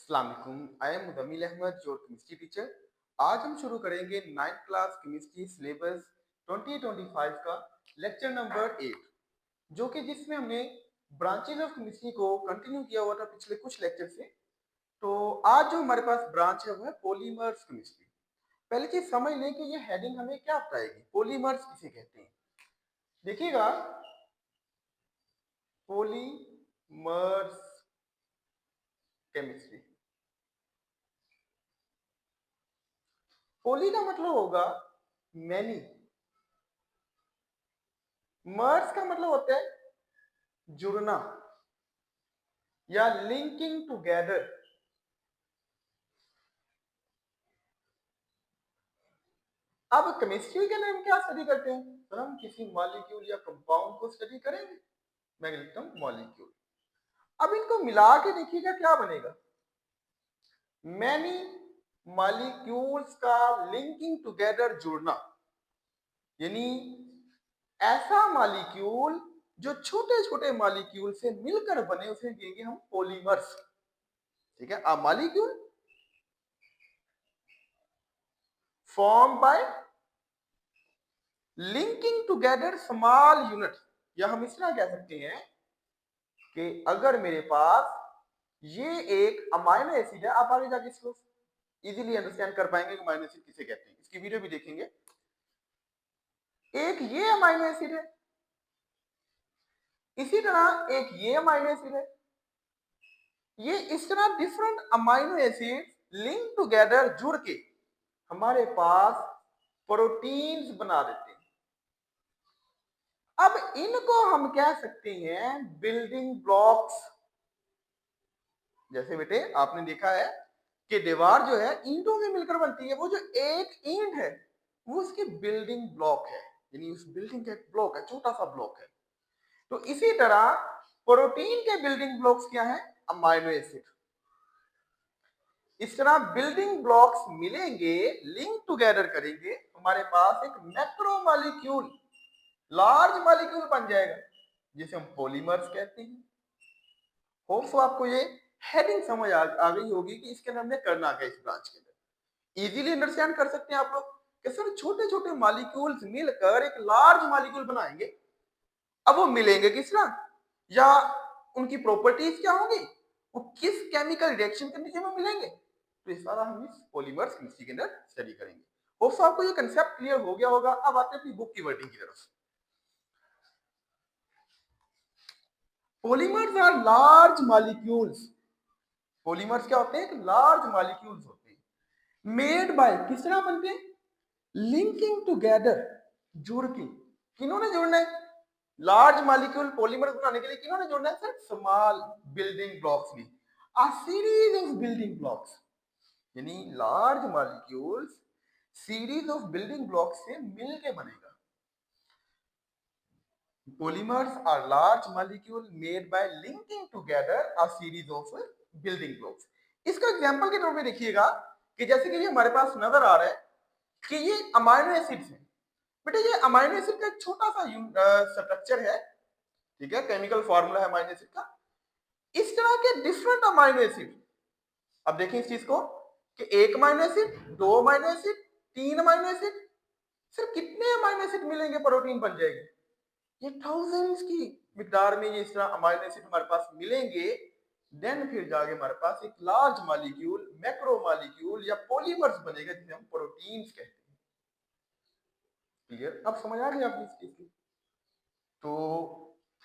अस्सलामुअलैकुम। I am Mudammil Ahmad, your chemistry teacher. आज हम शुरू करेंगे 9th क्लास केमिस्ट्री सिलेबस 2025 का लेक्चर नंबर 8, जो कि जिसमें हमने ब्रांचेज ऑफ केमिस्ट्री को कंटिन्यू किया हुआ था पिछले कुछ लेक्चर से। तो आज जो हमारे पास ब्रांच है वो है पॉलीमर्स केमिस्ट्री। पहली चीज समझ लें कि ये हेडिंग हमें क्या बताएगी, पॉलीमर्स किसे कहते हैं। देखिएगा, पॉलीमर्स केमिस्ट्री, पोली का मतलब होगा मैनी, मर्स का मतलब होता है जुड़ना या लिंकिंग टुगेदर। अब केमिस्ट्री के अंदर हम क्या स्टडी करते हैं सर? हम किसी मॉलिक्यूल या कंपाउंड को स्टडी करेंगे। मैं लिखता हूं मॉलिक्यूल। अब इनको मिला के देखिएगा क्या बनेगा। मैनी मॉलिक्यूल्स का लिंकिंग टुगेदर, जुड़ना, यानी ऐसा मॉलिक्यूल जो छोटे छोटे मॉलिक्यूल से मिलकर बने उसे कहेंगे हम पॉलीमर्स। ठीक है, a molecule form by linking together small unit. या हम इस तरह कह सकते हैं कि अगर मेरे पास ये एक अमाइनो एसिड है, आप आगे जाके इसको इजीली अंडरस्टैंड कर पाएंगे कि अमाइनो एसिड किसे कहते हैं, इसकी वीडियो भी देखेंगे। एक ये अमाइनो एसिड है, इसी तरह एक ये अमाइनो एसिड है। ये इस तरह different amino acid link together, जुड़ के हमारे पास प्रोटीन्स बना देते हैं। अब इनको हम कह सकते हैं बिल्डिंग ब्लॉक्स। जैसे बेटे आपने देखा है कि दीवार जो है ईंटों में मिलकर बनती है, वो जो एक ईंट है वो उसकी बिल्डिंग ब्लॉक है, यानी उस बिल्डिंग का एक ब्लॉक है, छोटा सा ब्लॉक है। तो इसी तरह प्रोटीन के बिल्डिंग ब्लॉक्स क्या है? Amino acid. इस तरह बिल्डिंग ब्लॉक्स मिलेंगे, लिंक टुगेदर करेंगे, हमारे पास एक मैक्रो मॉलिक्यूल, लार्ज मॉलिक्यूल बन जाएगा, जिसे हम पॉलीमर्स कहते हैं। होप सो आपको ये हेडिंग समझ आ गई होगी कि इसके अंदर हमने करना क्या। इस ब्रांच के अंदर इजीली अंडरस्टैंड कर सकते हैं आप लोग कि सर छोटे छोटे मॉलिक्यूल्स मिलकर एक लार्ज मॉलिक्यूल बनाएंगे। अब वो मिलेंगे किस तरह, या उनकी प्रॉपर्टीज क्या होंगी, वो किस केमिकल रिएक्शन के नीचे में मिलेंगे, तो ये सारा हम इस पॉलीमर्स केमिस्ट्री के अंदर स्टडी करेंगे। होप सो आपको ये कंसेप्ट क्लियर हो गया होगा। अब आते हैं अपनी बुक की वर्डिंग की तरफ। Polymers are large molecules. Polymers क्या होते हैं? लार्ज मॉलिक्यूल्स होते हैं। मेड बाय, किस तरह बनते हैं? लिंकिंग टुगेदर, जुड़ के। किन्होंने जोड़ना है? लार्ज मॉलिक्यूल पॉलीमर बनाने के लिए किन्होंने जोड़ना है सर? स्मॉल बिल्डिंग ब्लॉक्स भी। A series of building blocks, यानी large molecules series of building blocks से मिलके बनेगा। Polymers are large molecule made by linking together a series of building blocks. इसका एग्जांपल के तौर पे देखिएगा कि जैसे कि ये हमारे पास नजर आ रहा है कि ये अमाइनो एसिड्स हैं। बेटा ये अमाइनो एसिड का एक छोटा सा स्ट्रक्चर है, ठीक है, केमिकल फार्मूला है अमाइनो एसिड का। इस तरह के डिफरेंट अमाइनो एसिड, अब देखें इस चीज को कि एक अमाइनो एसिड, दो अमाइनो एसिड, तीन अमाइनो एसिड, सिर्फ कितने अमाइनो एसिड मिलेंगे प्रोटीन बन जाएगी? ये थाउजेंड्स की मिकदार में ये इस तरह अमाइनो एसिड हमारे पास मिलेंगे। देन फिर जाके हमारे पास एक लार्ज मॉलिक्यूल, मैक्रो मॉलिक्यूल या पॉलीमर्स बनेगा, जिसे हम प्रोटीन्स कहते हैं। क्लियर? अब समझ आ गई आपकी इस चीज की? तो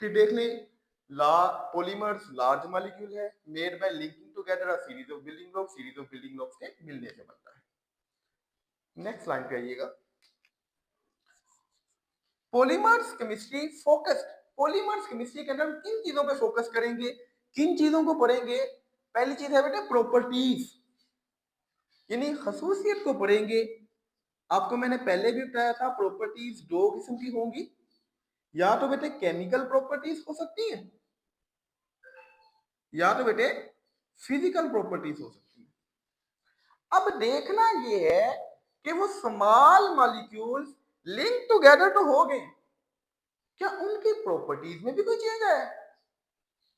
फिर देख लें, ला पॉलीमर्स लार्ज मॉलिक्यूल है, made by linking together a series of building blocks, series of building blocks के मिलने से बनता है। नेक्स्ट लाइन पे आइएगा। Polymers chemistry focused. Polymers chemistry के अंदर हम किन चीजों पे फोकस करेंगे, किन चीजों को पढ़ेंगे? पहली चीज है बेटा प्रॉपर्टीज, यानी खसूसियत को पढ़ेंगे। आपको मैंने पहले भी बताया था प्रॉपर्टीज दो किस्म की होंगी, या तो बेटे केमिकल प्रॉपर्टीज हो सकती है, या तो बेटे फिजिकल प्रॉपर्टीज हो सकती है। अब देखना यह है कि वो स्मॉल मॉलिक्यूल्स लिंक टुगेदर तो हो गए, क्या उनकी प्रॉपर्टीज में भी कोई चेंज आया है?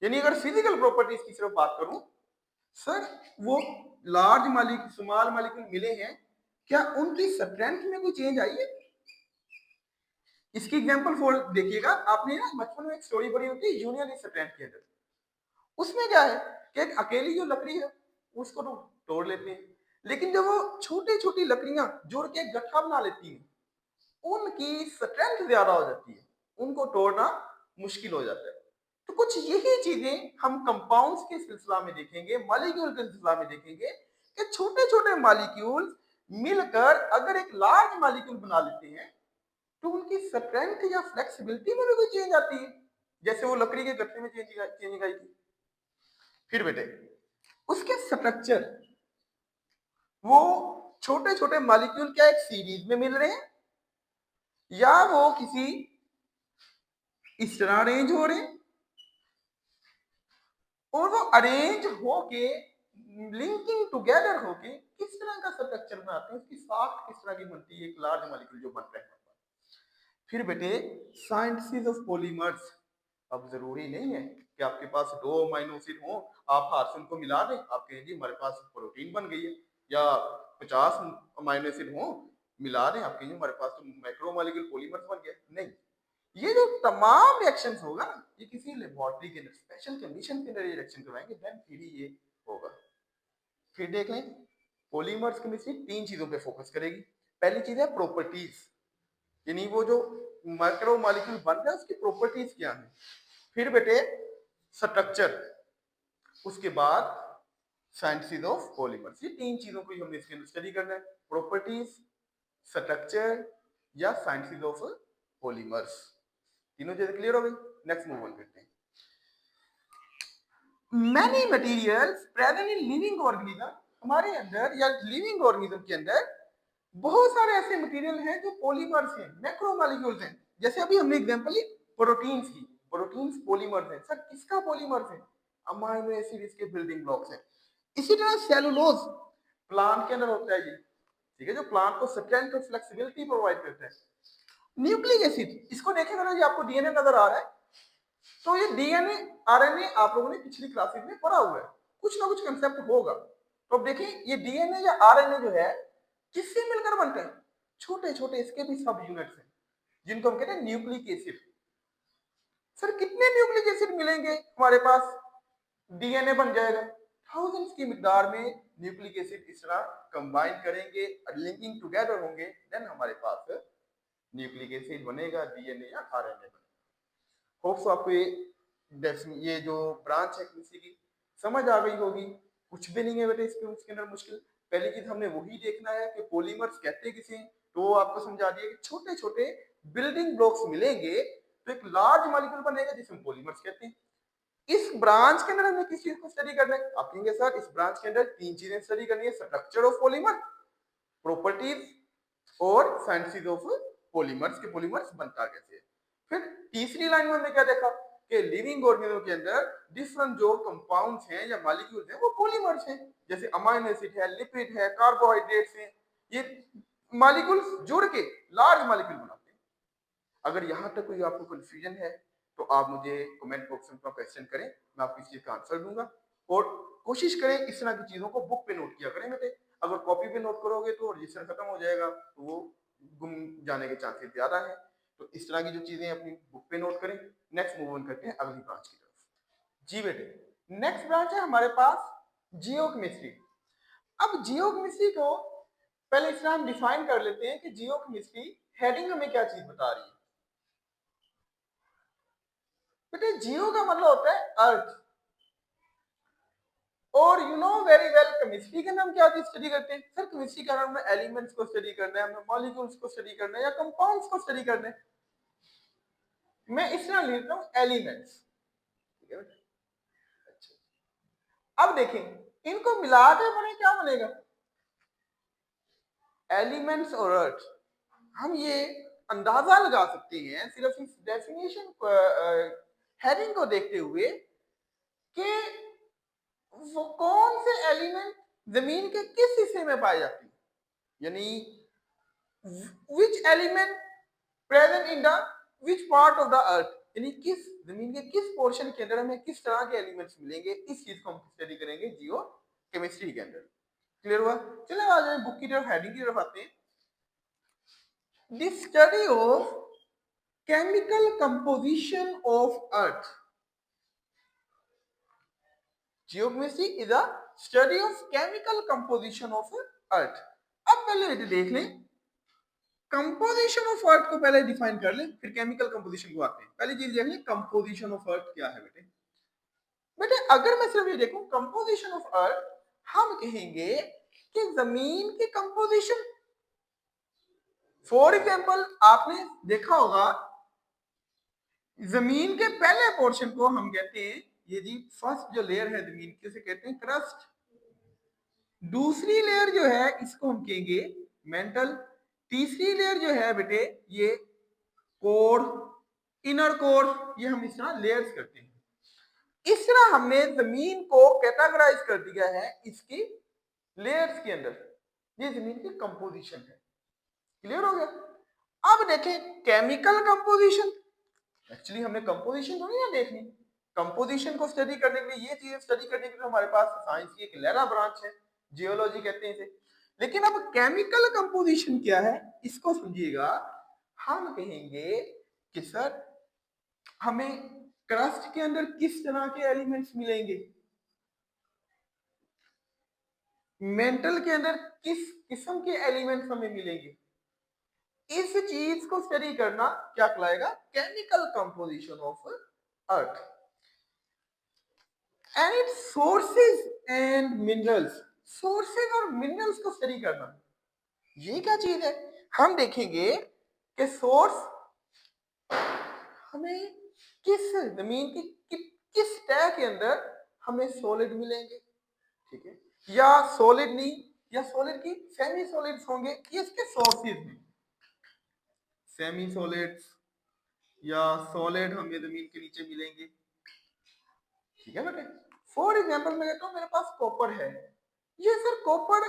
यानी अगर फिजिकल प्रॉपर्टीज की सिर्फ बात करूं, सर वो लार्ज मालिक स्मॉल मालिक्यूल मिले हैं, क्या उनकी स्ट्रेंथ में कोई चेंज आई है? इसकी एग्जांपल फॉर देखिएगा, आपने ना बचपन में एक स्टोरी पढ़ी होती है यूनियन स्ट्रेंथ के अंदर। उसमें क्या है कि एक अकेली जो लकड़ी है उसको तो तोड़ लेते हैं, लेकिन जब वो छोटी छोटी लकड़ियां जोड़ के एक गट्ठा बना लेती हैं, उनकी स्ट्रेंथ ज्यादा हो जाती है, उनको तोड़ना मुश्किल हो जाता है। तो कुछ यही चीजें हम कंपाउंड्स के सिलसिला में देखेंगे, मॉलिक्यूल के सिलसिला में देखेंगे कि छोटे छोटे मॉलिक्यूल मिलकर अगर एक लार्ज मॉलिक्यूल बना लेते हैं तो उनकी स्ट्रेंथ या फ्लेक्सिबिलिटी में भी कोई चेंज आती है, जैसे वो लकड़ी के गट्ठे में चेंज आई थी। फिर बेटे उसके स्ट्रक्चर, वो छोटे छोटे मॉलिक्यूल क्या एक सीरीज में मिल रहे हैं या वो किसी इस तरह अरेंज हो रहे हैं, और वो अरेंज होके लिंकिंग टुगेदर होके किस तरह का स्ट्रक्चर बनाते हैं, उसकी साख्त किस तरह की बनती है एक लार्ज मॉलिक्यूल जो बन रहे हैं। फिर बेटे साइंटिस्ट ऑफ पॉलीमर्स, अब जरूरी नहीं है कि आपके पास 2 अमीनो एसिड हो, आप हाथ से उनको मिला दें, आप कहें जी हमारे पास प्रोटीन बन गई है, या 50 अमीनो एसिड हो मिला दें, आप कहें हमारे पास तो मैक्रोमोलेक्यूलर पॉलीमर्स बन गया। नहीं, ये जो तमाम रिएक्शंस होगा ना, ये किसी लेबोरेटरी के अंदर स्पेशल कंडीशन के अंदर ये रिएक्शन करवाएंगे, देन फिर ही ये होगा। फिर देख लें, पॉलीमर्स केमिस्ट्री 3 चीजों पे फोकस करेगी। पहली चीज है प्रॉपर्टीज, यानी वो जो मैक्रोमोलेक्यूल बन रहा है उसकी प्रॉपर्टीज क्या है। फिर बेटे स्ट्रक्चर, उसके बाद साइंटिस्ट ऑफ पॉलीमर्स, ये 3 चीजों को हमने इसके अंदर स्टडी करना है, प्रॉपर्टीज, स्ट्रक्चर या साइंटिस्ट ऑफ पॉलीमर्स। तीनों चीजें क्लियर हो गई। नेक्स्ट मूव ऑन करते हैं। Many materials present in living organism, हमारे अंदर या लिविंग ऑर्गेनिज्म के अंदर बहुत सारे ऐसे मटेरियल हैं जो पॉलीमर्स हैं, मैक्रोमोलेक्यूल्स हैं। जैसे अभी हमने एग्जांपल ली प्रोटीन्स की, प्रोटीन्स पॉलीमर्स हैं। सर किसका पॉलीमर्स है? अमीनो एसिड इसके बिल्डिंग ब्लॉक्स हैं। इसी तरह सेलुलोज प्लांट के अंदर होता है ये, ठीक है, जो प्लांट को स्ट्रेंथ और फ्लेक्सिबिलिटी प्रोवाइड करता है। न्यूक्लिक एसिड, इसको देखेंगे ना जी, आपको डीएनए नजर आ रहा है, तो ये डीएनए आरएनए आप लोगों ने पिछली क्लासेस में पढ़ा हुआ है, कुछ ना कुछ कंसेप्ट होगा। तो अब देखिए ये डीएनए या आरएनए जो है किससे मिलकर बनते हैं? छोटे छोटे इसके भी सब यूनिट्स हैं जिनको हम कहते हैं न्यूक्लिक एसिड। सर कितने न्यूक्लिक एसिड मिलेंगे हमारे पास डीएनए बन जाएगा? थाउजेंड्स की मिकदार में न्यूक्लिक एसिड इस तरह कंबाइन करेंगे, लिंकिंग टुगेदर होंगे, देन हमारे पास न्यूक्लिक एसिड बनेगा, डीएनए या आरएनए बनेगा। होप्स आपको ये जो ब्रांच है किसी की समझ आ गई होगी। कुछ भी नहीं है बेटे इसके अंदर मुश्किल। पहली चीज हमने वही देखना है कि पॉलीमर्स कहते किसे, तो वो आपको समझा दिया कि छोटे छोटे बिल्डिंग ब्लॉक्स मिलेंगे तो एक लार्ज मॉलिक्यूल बनेगा जिसे हम पॉलीमर्स कहते हैं। इस ब्रांच के अंदर हमें किस चीज को स्टडी करना है? आप कहेंगे सर इस ब्रांच के अंदर 3 चीजें स्टडी करनी है, स्ट्रक्चर ऑफ पॉलीमर, प्रॉपर्टीज और साइंटिस्ट ऑफ पॉलीमर्स के पॉलीमर्स बनता कैसे है। फिर तीसरी लाइन में हमने क्या देखा कि लिविंग ऑर्गेनिज्म के अंदर डिफरेंट जो कंपाउंड्स हैं या मॉलिक्यूल्स हैं वो पॉलीमर्स हैं, जैसे अमीनो एसिड है, लिपिड है, कार्बोहाइड्रेट्स हैं, ये मॉलिक्यूल्स जुड़ के लार्ज मॉलिक्यूल बनाते हैं। अगर यहां तक कोई आपको कंफ्यूजन है तो आप मुझे कमेंट बॉक्स में क्वेश्चन करें, मैं आपको इस चीज का आंसर दूंगा। और कोशिश करें इस तरह की चीजों को बुक पे नोट किया करें बेटे, अगर कॉपी पे नोट करोगे तो रजिस्टर खत्म हो जाएगा तो वो गुम जाने के चांसेस ज्यादा है। तो इस तरह की जो चीजें अपनी बुक पे नोट करें। नेक्स्ट मूव ऑन करते हैं अगली ब्रांच की तरफ। जी बेटे नेक्स्ट ब्रांच है हमारे पास जियोकेमिस्ट्री। अब जियोकेमिस्ट्री को पहले इस तरह हम डिफाइन कर लेते हैं कि जियोकेमिस्ट्री हेडिंग हमें क्या चीज बता रही है। बेटे जियो का मतलब होता है अर्थ, और you know very well chemistry के नाम क्या स्टडी करते हैं? सर केमिस्ट्री का नाम एलिमेंट्स को स्टडी करना है, हमें मॉलिक्यूल्स को स्टडी करना है या कंपाउंड्स को स्टडी करना है। मैं इस तरह लिखता हूं एलिमेंट्स, ठीक है बेटा। अच्छा अब देखें इनको मिला के बने क्या बनेगा? एलिमेंट्स और अर्थ। हम ये अंदाजा लगा सकते हैं सिर्फ इस डेफिनेशन हेडिंग को देखते हुए कि वो कौन से एलिमेंट जमीन के किस हिस्से में पाए जाते हैं, यानी which element present in the which part of the earth, यानी किस जमीन के किस पोर्शन के अंदर हमें किस तरह के एलिमेंट्स मिलेंगे, इस चीज को हम स्टडी करेंगे जियो केमिस्ट्री के अंदर। क्लियर हुआ? चलो आ जाए बुक की तरफ, हेडिंग की तरफ आते हैं। The study of chemical composition of earth. Geochemistry is a study of chemical composition of earth. अब पहले ये देख लें, कंपोजिशन ऑफ अर्थ को पहले डिफाइन कर लें, फिर केमिकल कंपोजिशन को आते हैं। पहली चीज देख लें कंपोजिशन ऑफ अर्थ क्या है बेटे। बेटे अगर मैं सिर्फ ये देखूं कंपोजिशन ऑफ अर्थ, हम कहेंगे कि जमीन की कंपोजिशन। फॉर एग्जांपल आपने देखा होगा जमीन के पहले पोर्शन को हम कहते हैं, ये जी फर्स्ट जो लेयर है जमीन की उसे कहते हैं क्रस्ट। दूसरी लेयर जो है इसको हम कहेंगे मेंटल। तीसरी लेयर जो है बेटे ये कोर, इनर कोर, ये हम इस तरह लेयर्स करते हैं। इस तरह हमने जमीन को कैटेगराइज कर दिया है इसकी लेयर्स के अंदर। ये जमीन की कंपोजिशन है। क्लियर हो गया? अब देखें केमिकल कंपोजिशन। एक्चुअली हमने कंपोजिशन थोड़ी ना देखनी, कंपोजिशन को स्टडी करने के लिए, ये चीजें स्टडी करने के लिए हमारे पास साइंस की एक लहरा ब्रांच है, जियोलॉजी कहते हैं इसे। लेकिन अब केमिकल कंपोजिशन क्या है इसको समझिएगा। हम कहेंगे कि सर हमें क्रस्ट के अंदर किस तरह के एलिमेंट्स मिलेंगे, मेंटल के अंदर किस किस्म के एलिमेंट्स हमें मिलेंगे, इस चीज को स्टडी करना क्या कहलाएगा, chemical composition of earth. And it's sources and minerals. Sources और मिनरल्स को स्टडी करना, ये क्या चीज है। हम देखेंगे कि सोर्स हमें किस जमीन की किस तह के अंदर हमें सॉलिड मिलेंगे, ठीक है, या सॉलिड नहीं, या सॉलिड की सेमी सॉलिड्स होंगे, ये इसके सोर्सेज हैं। सेमी सॉलिड्स या सॉलिड हमें जमीन के नीचे मिलेंगे, ठीक है बेटे। फॉर एग्जांपल मैं कहता हूं मेरे पास कॉपर है, ये सर कॉपर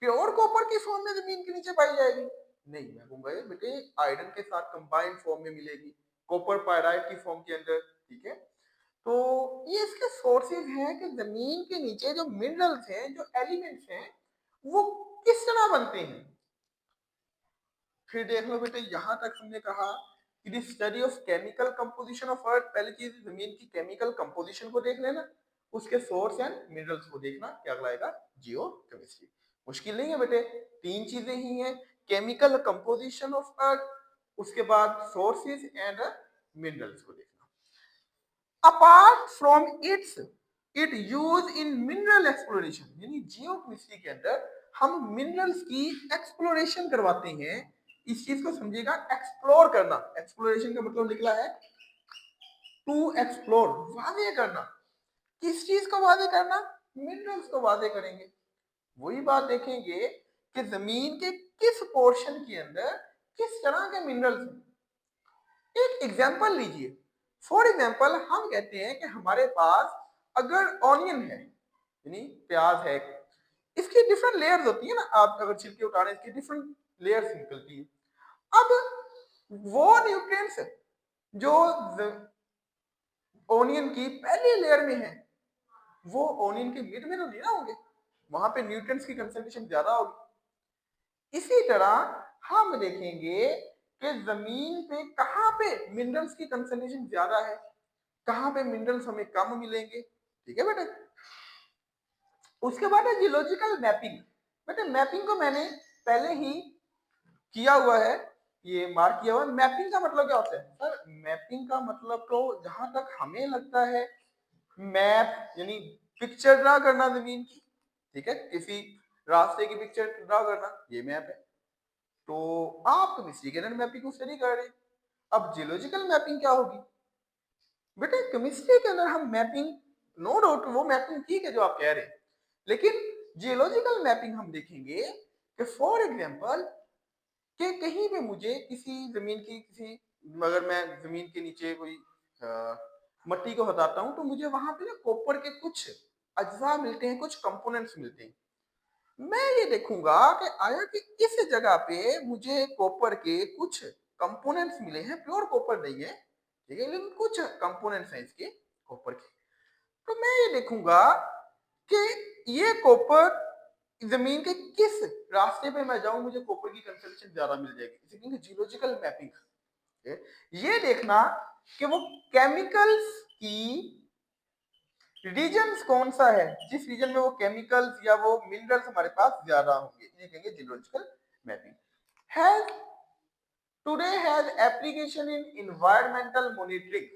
प्योर कॉपर की फॉर्म में जमीन के नीचे पाई जाएगी? नहीं, मैं कहूंगा ये बेटे आयरन के साथ कंबाइंड फॉर्म में मिलेगी, कॉपर पायराइट की फॉर्म के अंदर, ठीक है। तो ये इसके सोर्सेज हैं कि जमीन के नीचे जो मिनरल्स हैं, जो एलिमेंट्स हैं, वो किस तरह बनते हैं। फिर देख लो बेटे यहां तक हमने कहा कि the study of chemical composition of earth. पहली चीज जमीन की केमिकल कंपोजिशन को देख लेना, उसके सोर्स एंड मिनरल्स को देखना, क्या कहलाएगा, जियोकेमिस्ट्री। मुश्किल नहीं है बेटे, तीन चीजें ही हैं, केमिकल कंपोजिशन ऑफ अर्थ, उसके बाद सोर्सेज एंड मिनरल्स को देखना। Apart from it use in mineral exploration, यानी जियोकेमिस्ट्री के अंदर हम मिनरल्स की एक्सप्लोरेशन करवाते हैं। इस चीज को समझिएगा, एक्सप्लोर करना, एक्सप्लोरेशन का मतलब निकला है टू एक्सप्लोर, वादे करना। किस चीज को वादे करना, मिनरल्स को वादे करेंगे। वही बात देखेंगे कि जमीन के किस पोर्शन के अंदर किस तरह के मिनरल्स हैं। एक एग्जांपल लीजिए। फॉर एग्जांपल हम कहते हैं कि हमारे पास अगर ऑनियन है, यानी प्याज है, इसकी डिफरेंट लेयर्स होती है ना, आप अगर छिलके उतारें इसकी डिफरेंट लेयर्स निकलती है। अब वो न्यूट्रिएंट्स जो ओनियन की पहली लेयर में है, वो ओनियन के मिड में तो नहीं ना होंगे, वहां पे न्यूट्रिएंट्स की कंसंट्रेशन ज्यादा होगी। इसी तरह हम देखेंगे कि जमीन पे कहां पे मिनरल्स की कंसंट्रेशन ज्यादा है, कहां पे मिनरल्स हमें कम मिलेंगे, ठीक है बेटे। उसके बाद है जियोलॉजिकल मैपिंग। बेटे मैपिंग को मैंने पहले ही किया हुआ है, ये मार्क किया हुआ है। मैपिंग का मतलब क्या होता है सर, मैपिंग का मतलब तो जहां तक हमें लगता है, मैप यानी पिक्चर ड्रा करना जमीन की, ठीक है, किसी रास्ते की पिक्चर ड्रा करना, ये मैप है। तो आप केमिस्ट्री के अंदर मैपिंग को स्टडी कर रहे हैं। अब जियोलॉजिकल मैपिंग क्या होगी बेटे, केमिस्ट्री के अंदर हम मैपिंग, नो डाउट वो मैपिंग ठीक है जो आप कह रहे हैं, लेकिन जियोलॉजिकल मैपिंग हम देखेंगे कि फॉर एग्जांपल कि कहीं पे मुझे किसी जमीन की किसी, अगर मैं जमीन के नीचे कोई मट्टी को हटाता हूं तो मुझे वहां पे ना कॉपर के कुछ अज्जा मिलते हैं, कुछ कंपोनेंट्स मिलते हैं। मैं ये देखूंगा कि आया कि इस जगह पे मुझे कॉपर के कुछ कंपोनेंट्स मिले हैं, प्योर कॉपर नहीं है, ठीक है, लेकिन कुछ कंपोनेंट्स हैं इसके कॉपर के। तो मैं ये देखूंगा कि ये कॉपर जमीन के किस रास्ते पे मैं जाऊं मुझे कॉपर की कंसंट्रेशन ज्यादा मिल जाएगी, इसे कहेंगे जियोलॉजिकल मैपिंग। ये देखना कि वो केमिकल्स की रीजन कौन सा है, जिस रीजन में वो केमिकल्स या वो मिनरल्स हमारे पास ज्यादा होंगे, ये कहेंगे geological mapping. Has today has application in environmental monitoring,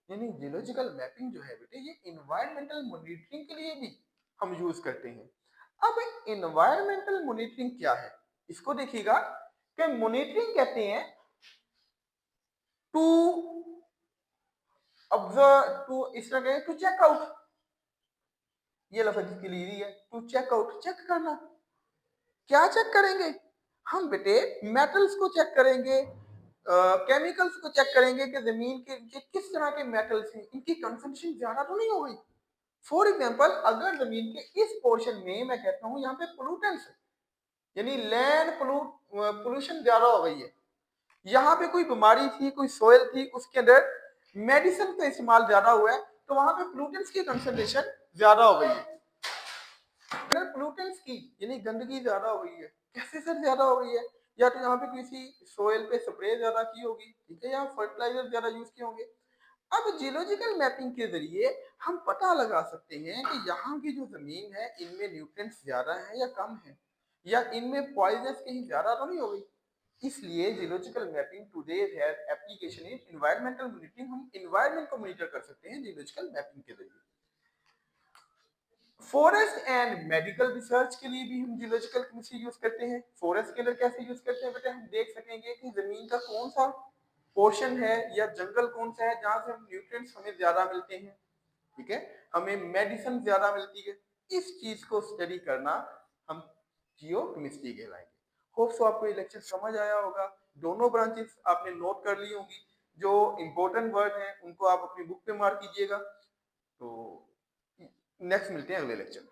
यानी जियोलॉजिकल मैपिंग जो है बेटे ये एनवायरमेंटल मॉनिटरिंग के लिए भी हम यूज करते हैं। अब एनवायरमेंटल मॉनिटरिंग क्या है, इसको देखिएगा कि मॉनिटरिंग कहते हैं टू ऑब्जर्व, टू इस तरह टू चेक आउट, ये लफ्ज इसके लिए है, टू चेक आउट, चेक करना। क्या चेक करेंगे हम बेटे, मेटल्स को चेक करेंगे, केमिकल्स को चेक करेंगे कि जमीन के किस तरह के मेटल्स हैं, इनकी कंजम्पशन ज्यादा तो नहीं हो गई। फॉर एग्जांपल अगर जमीन के इस पोर्शन में मैं कहता हूं यहाँ पे पोल्यूटेंट्स यानी लैंड पोल्यूशन ज्यादा हो गई है, यहाँ पे कोई बीमारी थी, कोई सोयल थी, उसके अंदर मेडिसिन का इस्तेमाल ज्यादा हुआ है, तो वहां पे पोल्यूटेंट्स की कंसंट्रेशन ज्यादा हो गई है। अगर पोल्यूटेंट्स की यानी गंदगी ज्यादा हो गई है, कैसे सर ज्यादा हो गई है, या तो यहाँ पे किसी सोयल पे स्प्रे ज्यादा की होगी, ठीक है, या फर्टिलाइजर ज्यादा यूज किए होंगे। अब जियोलॉजिकल मैपिंग के जरिए हम पता लगा सकते हैं कि यहाँ की जो जमीन है इनमें न्यूट्रिएंट्स ज्यादा है या कम है, या इनमें पॉइजनस कहीं ज्यादा तो नहीं हो गई। इसलिए geological mapping today has application in environmental monitoring, हम एनवायरमेंट को मॉनिटर कर सकते हैं जियोलॉजिकल मैपिंग के जरिए। फॉरेस्ट एंड मेडिकल रिसर्च के लिए भी हम जियोलॉजिकल केमिस्ट्री यूज करते हैं। फॉरेस्ट के अंदर कैसे यूज करते हैं बेटा, हम देख सकेंगे कि जमीन का कौन सा पोर्शन है या जंगल कौन सा है जहां से हम न्यूट्रिएंट्स हमें ज्यादा मिलते हैं, ठीक है, हमें मेडिसिन ज्यादा मिलती है। इस चीज को स्टडी करना हम जियो केमिस्ट्री कहलाएंगे। होप सो आपको ये लेक्चर समझ आया होगा, दोनों ब्रांचेस आपने नोट कर ली होगी, जो इंपॉर्टेंट वर्ड हैं उनको आप अपनी बुक पे मार्क कीजिएगा। तो नेक्स्ट मिलते हैं अगले लेक्चर में।